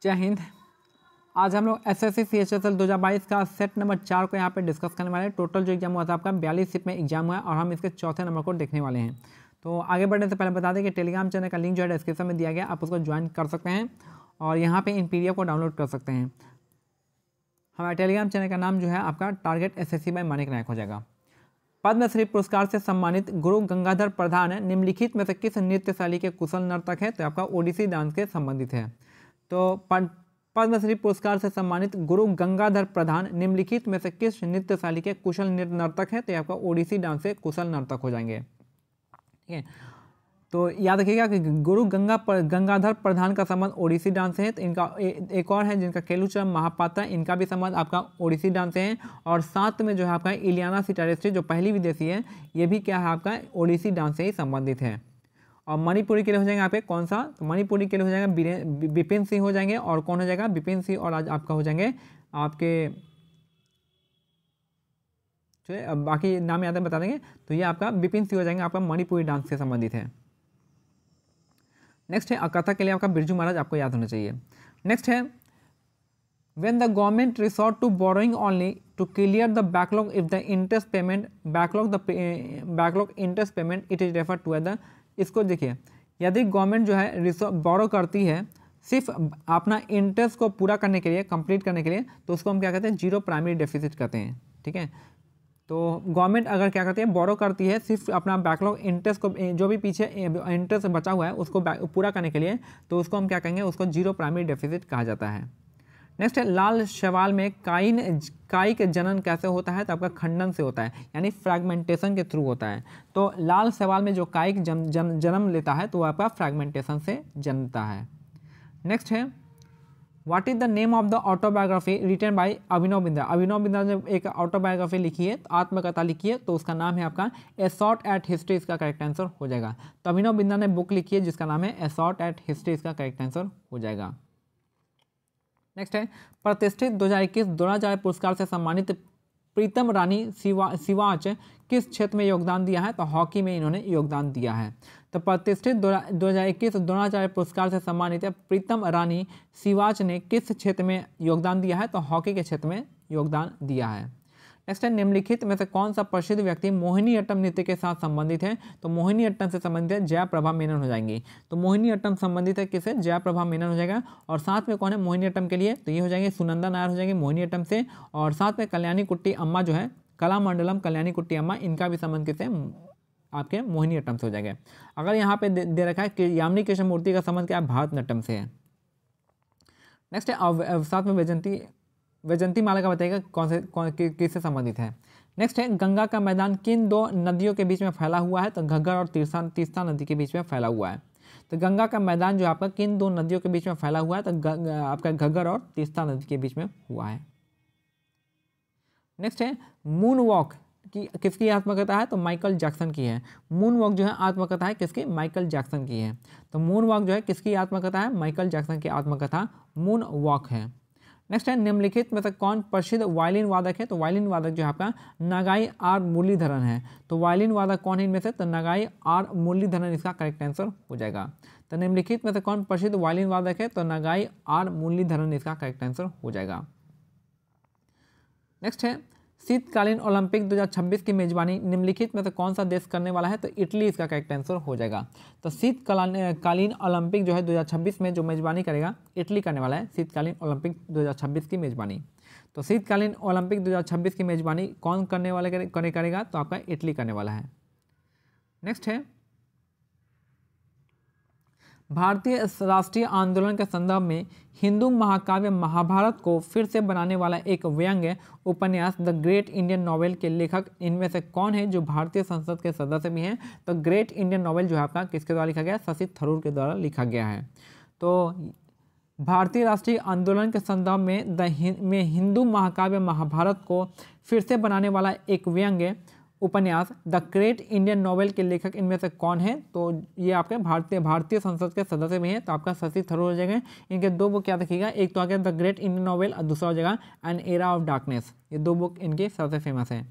जय हिंद। आज हम लोग एसएससी CHSL 2022 का सेट नंबर 4 को यहाँ पे डिस्कस करने वाले हैं। टोटल जो एग्जाम हुआ था आपका 42 शिफ्ट में एग्जाम हुआ है और हम इसके चौथे नंबर को देखने वाले हैं। तो आगे बढ़ने से पहले बता दें कि टेलीग्राम चैनल का लिंक जो है डिस्क्रिप्शन में दिया गया, आप उसको ज्वाइन कर सकते हैं और यहाँ पे इन PDF को डाउनलोड कर सकते हैं। हमारे टेलीग्राम चैनल का नाम जो है आपका टारगेट SSC बाय मानिक नायक हो जाएगा। पद्मश्री पुरस्कार से सम्मानित गुरु गंगाधर प्रधान निम्नलिखित में से किस नृत्य शैली के कुशल नर्तक है? तो आपका ओडिसी डांस के संबंधित है। तो पद्मश्री पुरस्कार से सम्मानित गुरु गंगाधर प्रधान निम्नलिखित में से किस नृत्य शैली के कुशल नर्तक है? तो आपका ओडिसी डांस से कुशल नर्तक हो जाएंगे। ठीक है, तो याद रखिएगा कि गुरु गंगाधर प्रधान का संबंध ओडिसी डांस से है। तो इनका एक और है जिनका केलुचरण महापात्रा, इनका भी संबंध आपका ओडिसी डांस से है। और साथ में जो है आपका इलियाना सिटारेस्ट्री जो पहली विदेशी है, ये भी क्या है आपका ओडिसी डांस से ही संबंधित है। और मणिपुरी के लिए हो जाएंगे यहाँ पे कौन सा? तो मणिपुरी के लिए हो जाएगा विपिन सिंह हो जाएंगे। और कौन हो जाएगा? विपिन सिंह। और आज आपका हो जाएंगे आपके अब बाकी नाम याद है बता देंगे। तो ये आपका विपिन सिंह हो जाएंगे, आपका मणिपुरी डांस से संबंधित है। नेक्स्ट है कथक के लिए आपका बिरजू महाराज, आपको याद होना चाहिए। नेक्स्ट है when the government resort to borrowing only to clear the backlog if the interest payment backlog interest payment it is referred to as the। इसको देखिए, यदि गवर्नमेंट जो है बोरो करती है सिर्फ अपना इंटरेस्ट को पूरा करने के लिए, कंप्लीट करने के लिए, तो उसको हम क्या कहते हैं? जीरो प्राइमरी डेफिसिट कहते हैं। ठीक है, तो गवर्नमेंट अगर क्या करती है, बोरो करती है सिर्फ अपना बैकलॉग इंटरेस्ट को, जो भी पीछे इंटरेस्ट बचा हुआ है उसको पूरा करने के लिए, तो उसको हम क्या कहेंगे? उसको जीरो प्राइमरी डेफिसिट कहा जाता है। नेक्स्ट है लाल शैवाल में कायिक जनन कैसे होता है? तो आपका खंडन से होता है, यानी फ्रैगमेंटेशन के थ्रू होता है। तो लाल शैवाल में जो कायिक जन्म लेता है तो वो आपका फ्रैगमेंटेशन से जन्मता है। नेक्स्ट है what is the name of the autobiography written by Abhinav Bindra. Abhinav Bindra ने एक ऑटोबायोग्राफी लिखी है, आत्मकथा लिखी है, तो उसका नाम है आपका ए शॉर्ट एट हिस्ट्री, इसका करेक्ट आंसर हो जाएगा। तो अभिनव बिंद्रा ने बुक लिखी है जिसका नाम है ए शॉर्ट एट हिस्ट्री, इसका करेक्ट आंसर हो जाएगा। नेक्स्ट है प्रतिष्ठित 2021 द्रोणाचार्य पुरस्कार से सम्मानित प्रीतम रानी सिवाच किस क्षेत्र में योगदान दिया है? तो हॉकी में इन्होंने योगदान दिया है। तो प्रतिष्ठित 2021 द्रोणाचार्य पुरस्कार से सम्मानित प्रीतम रानी सिवाच ने किस क्षेत्र में योगदान दिया है? तो हॉकी के क्षेत्र में योगदान दिया है। नेक्स्ट है निम्नलिखित में से कौन सा प्रसिद्ध व्यक्ति मोहिनीअट्टम नृत्य के साथ संबंधित है? तो मोहिनीअट्टम से संबंधित है जयाप्रभा मेनन हो जाएंगी। तो मोहिनीअट्टम संबंधित है किससे? जयाप्रभा मेनन हो जाएगा। और साथ में कौन है मोहिनीअट्टम के लिए? तो ये हो जाएंगे सुनंदा नायर हो जाएंगे मोहिनीअट्टम से। और साथ में कल्याणी कुट्टी अम्मा जो है, कलामंडलम कल्याणी कुट्टी अम्मा, इनका भी संबंध किससे? आपके मोहिनीअट्टम से हो जाएगा। अगर यहाँ पे दे रखा है कि यामिनी कृष्णमूर्ति का संबंध क्या है? भारतनाट्यम से है। नेक्स्ट है साथ में वैजंती माला का बताइएगा किससे संबंधित है। नेक्स्ट है गंगा का मैदान किन दो नदियों के बीच में फैला हुआ है? तो घग्गर और तीस्ता नदी के बीच में फैला हुआ है। तो गंगा का मैदान जो आपका किन दो नदियों के बीच में फैला हुआ है? तो आपका घग्गर और तीस्ता नदी के बीच में हुआ है। नेक्स्ट है मून वॉक की किसकी आत्मकथा है? तो माइकल जैक्सन की है। मून वॉक जो है आत्मकथा है किसकी? माइकल जैक्सन की है। तो मून वॉक जो है किसकी आत्मकथा है? माइकल जैक्सन की आत्मकथा मून वॉक है। नेक्स्ट है निम्नलिखित में से कौन प्रसिद्ध वायलिन वादक है? तो वायलिन वादक जो है आपका नगाई आर मुरलीधरन है। तो वायलिन वादक कौन है इनमें से? तो नगाई आर मुरलीधरन, इसका करेक्ट आंसर हो जाएगा। तो निम्नलिखित में से कौन प्रसिद्ध वायलिन वादक है? तो नगाई आर मुरलीधरन, इसका करेक्ट आंसर हो जाएगा। नेक्स्ट है शीतकालीन ओलंपिक 2026 की मेजबानी निम्नलिखित में से कौन सा देश करने वाला है? तो इटली, इसका करेक्ट आंसर हो जाएगा। तो शीतकालीन ओलंपिक जो है 2026 में जो मेजबानी करेगा, इटली करने वाला है शीतकालीन ओलंपिक 2026 की मेजबानी। तो शीतकालीन ओलंपिक 2026 की मेजबानी कौन करने वाले करेगा? तो आपका इटली करने वाला है। नेक्स्ट है भारतीय राष्ट्रीय आंदोलन के संदर्भ में हिंदू महाकाव्य महाभारत को फिर से बनाने वाला एक व्यंग्य उपन्यास द ग्रेट इंडियन नॉवेल के लेखक इनमें से कौन है जो भारतीय संसद के सदस्य भी हैं? तो ग्रेट इंडियन नॉवेल जो है आपका किसके द्वारा लिखा गया? शशि थरूर के द्वारा लिखा गया है। तो भारतीय राष्ट्रीय आंदोलन के संदर्भ में हिंदू महाकाव्य महाभारत को फिर से बनाने वाला एक व्यंग्य उपन्यास द ग्रेट इंडियन नॉवेल के लेखक इनमें से कौन है? तो ये आपके भारतीय संसद के सदस्य भी हैं। तो आपका शशि थरूर हो जाएगा। इनके दो बुक याद रखिएगा, एक तो आ गया द ग्रेट इंडियन नॉवेल और दूसरा हो जाएगा एन एरा ऑफ डार्कनेस। ये दो बुक इनके सबसे फेमस है।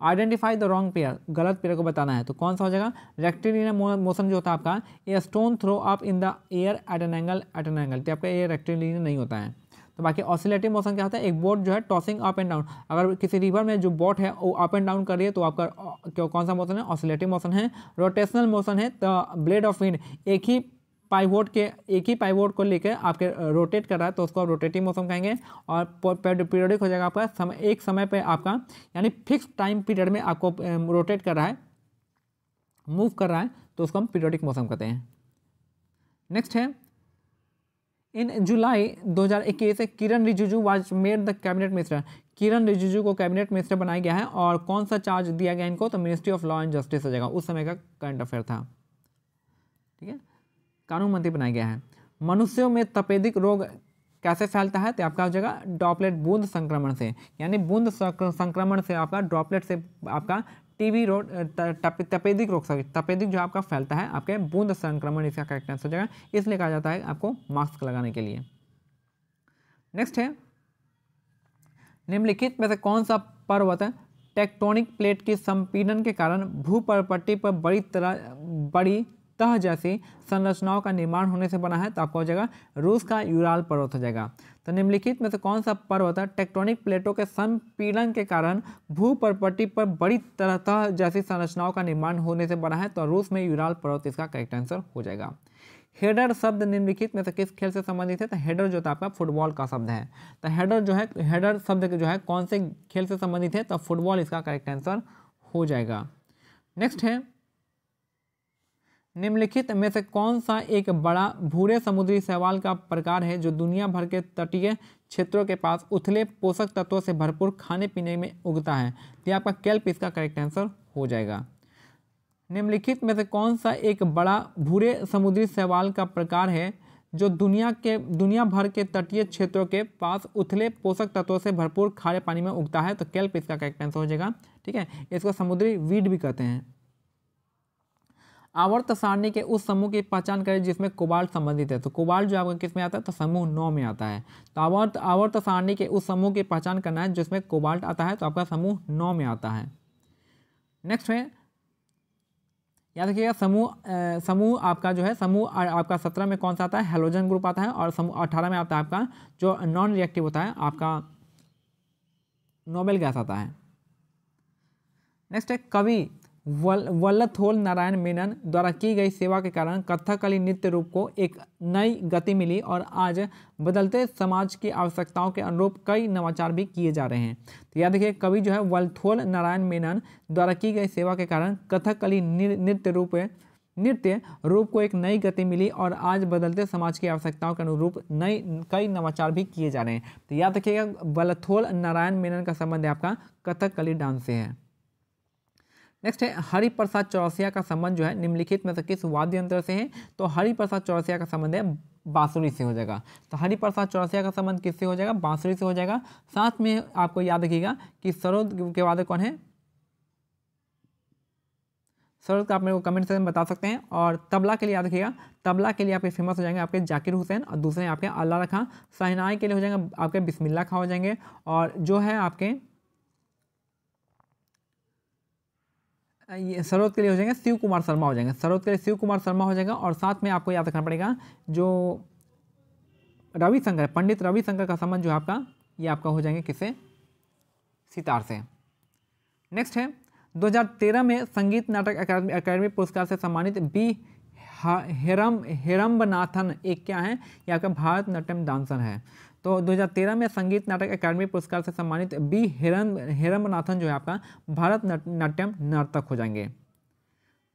आइडेंटिफाई द रॉन्ग पेयर, गलत पेयर को बताना है, तो कौन सा हो जाएगा? रेक्टिलिनियर मोशन जो होता है आपका, a stone throw up in the air at an angle, तो आपका ये रेक्टिलिनियर नहीं होता है। तो बाकी ऑसिलेटिव मोशन क्या होता है? एक बोट जो है टॉसिंग अप एंड डाउन, अगर किसी रिवर में जो बोट है वो अप एंड डाउन कर रही है तो आपका कौन सा मोशन है? ऑसिलेटिव मोशन है। रोटेशनल मोशन है, तो ब्लेड ऑफ विंड एक ही पाइवोट को लेकर आपके रोटेट कर रहा है तो उसको आप रोटेटिव मोशन कहेंगे। और पीरियडिक हो जाएगा आपका एक समय पे आपका, यानी फिक्स टाइम पीरियड में आपको रोटेट कर रहा है, मूव कर रहा है, तो उसको हम पीरियडिक मोशन कहते हैं। नेक्स्ट है, in July 2021 Kiran Rijiju was made the cabinet minister. Kiran Rijiju को कैबिनेट मिनिस्टर बनाया गया है और कौन सा चार्ज दिया गया इनको? तो ministry of law and justice हो जाएगा, उस समय का करंट अफेयर था। ठीक है, कानून मंत्री बनाया गया है। मनुष्यों में तपेदिक रोग कैसे फैलता है? तो आपका हो जाएगा ड्रॉपलेट, बूंद संक्रमण से, यानी बूंद संक्रमण से आपका ड्रॉपलेट से आपका टीबी रोग, तपेदिक रोग, तपेदिक जो आपका फैलता है आपके बूंद संक्रमण, इसका करेक्ट आंसर हो जाएगा, इसलिए कहा जाता है आपको मास्क लगाने के लिए। नेक्स्ट है, निम्नलिखित में से कौन सा पर्वत टेक्टोनिक प्लेट की संपीड़न के कारण भूपटल पर बड़ी तह जैसी संरचनाओं का निर्माण होने से बना है? तो आपका हो जाएगा रूस का यूराल पर्वत हो जाएगा। तो निम्नलिखित में से कौन सा पर्वत टेक्टोनिक प्लेटों के संपीड़न के कारण भूपटल पर बड़ी तह जैसी संरचनाओं का निर्माण होने से बना है? तो रूस में यूराल पर्वत इसका करेक्ट आंसर हो जाएगा। हेडर शब्द निम्नलिखित में से किस खेल से संबंधित है? तो हेडर जो था आपका फुटबॉल का शब्द है। तो हेडर जो है, हेडर शब्द जो है कौन से खेल से संबंधित है? तो फुटबॉल इसका करेक्ट आंसर हो जाएगा। नेक्स्ट है, निम्नलिखित में से कौन सा एक बड़ा भूरे समुद्री शैवाल का प्रकार है जो दुनिया भर के तटीय क्षेत्रों के पास उथले पोषक तत्वों से भरपूर खाने पीने में उगता है? तो आपका केल्प इसका करेक्ट आंसर हो जाएगा। निम्नलिखित में से कौन सा एक बड़ा भूरे समुद्री शैवाल का प्रकार है जो दुनिया भर के तटीय क्षेत्रों के पास उथले पोषक तत्वों से भरपूर खारे पानी में उगता है? तो केल्प इसका करेक्ट आंसर हो जाएगा। ठीक है, इसको समुद्री वीड भी कहते हैं। आवर्त सारणी के उस समूह की पहचान करें जिसमें कोबाल्ट संबंधित है। तो कोबाल्ट जो आपका किस में आता है? तो समूह 9 में आता है। तो आवर्त सारणी के उस समूह की पहचान करना है जिसमें कोबाल्ट आता है, तो आपका समूह 9 में आता है। नेक्स्ट है, याद रखिएगा समूह आपका जो है, समूह आपका 17 में कौन सा आता है? हेलोजन ग्रुप आता है। और समूह 18 में आता है आपका जो नॉन रिएक्टिव होता है आपका नोबेल गैस आता है। नेक्स्ट है, कवि वल्लथोल नारायण मेनन द्वारा की गई सेवा के कारण कथकली नृत्य रूप को एक नई गति मिली और आज बदलते समाज की आवश्यकताओं के अनुरूप कई नवाचार भी किए जा रहे हैं। तो याद रखिए, कवि जो है वल्लथोल नारायण मेनन द्वारा की गई सेवा के कारण कथकली नृत्य रूप को एक नई गति मिली और आज बदलते समाज की आवश्यकताओं के अनुरूप कई नवाचार भी किए जा रहे हैं। तो याद रखिएगा, वल्लथोल नारायण मेनन का संबंध आपका कथकली डांस से है। नेक्स्ट है, हरिप्रसाद चौरसिया का संबंध जो है निम्नलिखित में से किस वाद्य यंत्र से है? तो हरिप्रसाद चौरसिया का संबंध है बांसुरी से हो जाएगा। तो हरिप्रसाद चौरसिया का संबंध किससे हो जाएगा? बांसुरी से हो जाएगा। साथ में आपको याद रखिएगा कि सरोद के वादक कौन है? सरोद का आप मेरे को कमेंट सेक्शन में बता सकते हैं। और तबला के लिए याद रखिएगा, तबला के लिए आपके फेमस हो जाएंगे आपके जाकिर हुसैन, और दूसरे आपके अल्लाह खां। शहनाई के लिए हो जाएंगे आपके बिस्मिल्लाह खां हो जाएंगे। और जो है आपके ये सरोद के लिए हो जाएंगे शिव कुमार शर्मा हो जाएंगे। सरोद के लिए शिव कुमार शर्मा हो जाएगा। और साथ में आपको याद रखना पड़ेगा जो रविशंकर, पंडित रविशंकर का संबंध जो है आपका, ये आपका हो जाएंगे किससे? सितार से। नेक्स्ट है, 2013 में संगीत नाटक अकादमी पुरस्कार से सम्मानित बी हेरम्बनाथन एक क्या है? ये आपका भारतनाट्यम डांसर है। तो 2013 में संगीत नाटक अकादमी पुरस्कार से सम्मानित बी हेरम्बनाथन जो है आपका भारतनाट्यम नर्तक हो जाएंगे।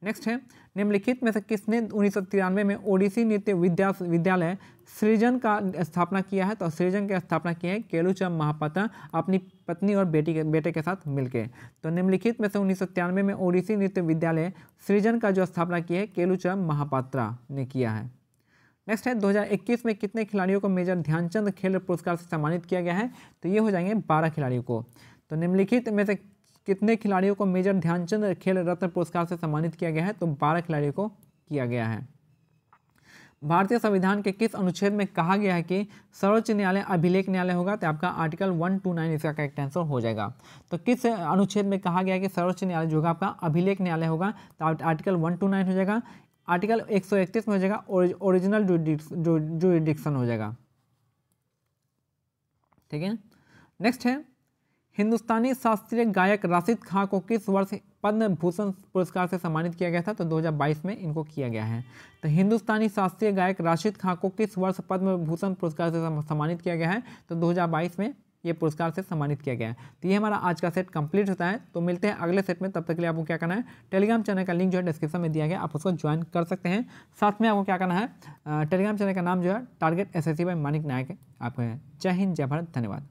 नेक्स्ट है, निम्नलिखित में से किसने 1993 में ओडिसी नृत्य विद्यालय सृजन का स्थापना किया है? तो सृजन की स्थापना की है केलुचरण महापात्रा अपनी पत्नी और बेटे के साथ मिलकर। तो निम्नलिखित में से 1993 में ओडिसी नृत्य विद्यालय सृजन का जो स्थापना की है केलुचरण महापात्रा ने किया है। नेक्स्ट है, 2021 में कितने खिलाड़ियों को मेजर ध्यानचंद खेल पुरस्कार से सम्मानित किया गया है? तो ये हो जाएंगे 12 खिलाड़ियों को। तो निम्नलिखित में से कितने खिलाड़ियों को मेजर ध्यानचंद खेल रत्न पुरस्कार से सम्मानित किया गया है? तो 12 खिलाड़ियों को किया गया है। भारतीय संविधान के किस अनुच्छेद में कहा गया है कि सर्वोच्च न्यायालय अभिलेख न्यायालय होगा? तो आपका आर्टिकल 129 इसका करेक्ट आंसर हो जाएगा। तो किस अनुच्छेद में कहा गया है कि सर्वोच्च न्यायालय जो होगा आपका अभिलेख न्यायालय होगा? तो आर्टिकल 129 हो जाएगा। आर्टिकल 131 में हो जाएगा ओरिजिनल जुरिडिक्शन हो जाएगा। ठीक है। नेक्स्ट है, हिंदुस्तानी शास्त्रीय गायक राशिद खां को किस वर्ष पद्म भूषण पुरस्कार से सम्मानित किया गया था? तो 2022 में इनको किया गया है। तो हिंदुस्तानी शास्त्रीय गायक राशिद खां को किस वर्ष पद्म भूषण पुरस्कार से सम्मानित किया गया है? तो 2022 में ये पुरस्कार से सम्मानित किया गया है। तो ये हमारा आज का सेट कंप्लीट होता है। तो मिलते हैं अगले सेट में, तब तक के लिए आपको क्या करना है, टेलीग्राम चैनल का लिंक जो है डिस्क्रिप्शन में दिया गया, आप उसको ज्वाइन कर सकते हैं। साथ में आपको क्या करना है, टेलीग्राम चैनल का नाम जो है टारगेट SSC बाय मानिक नायक है। आपका जय हिंद, जय भारत, धन्यवाद।